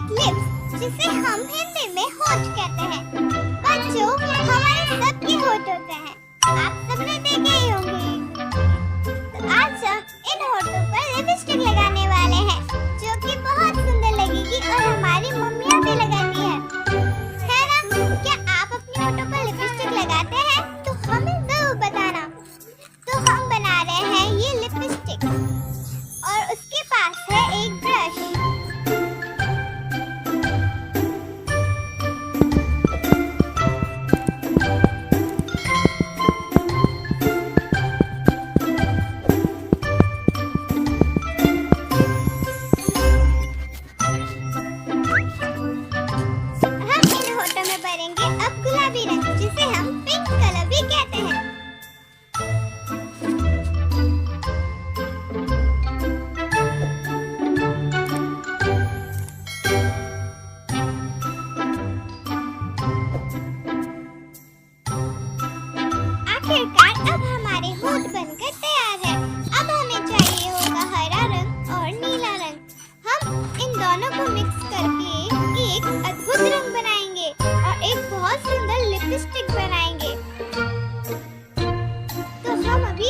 एक लिप्स जिसे हम हिंदी में होंठ कहते हैं। बच्चों, हमारे सबके होंठ होते हैं, आप सबने देखे ही होंगे। तो आज हम इन होंठों पर लिपस्टिक लगाने वाले हैं, जो कि बहुत सुंदर लगेगी और हमारी मम्मियाँ भी लगाती है ना? क्या आप अपने होंठों पर लिपस्टिक लगाते हैं? तो हमें जरूर बताना। तो हम बना रहे हैं ये लिपस्टिक और उसके पास है एक ब्रश। भरेंगे अब गुलाबी रंग, जिसे हम पिंक कलर भी कहते हैं। आखिरकार अब हमारे होंठ बनकर तैयार है। अब हमें चाहिए होगा हरा रंग और नीला रंग। हम इन दोनों को मिक्स करके एक अद्भुत रंग बनाएंगे और एक बहुत सुंदर लिपस्टिक बनाएंगे। तो हम अभी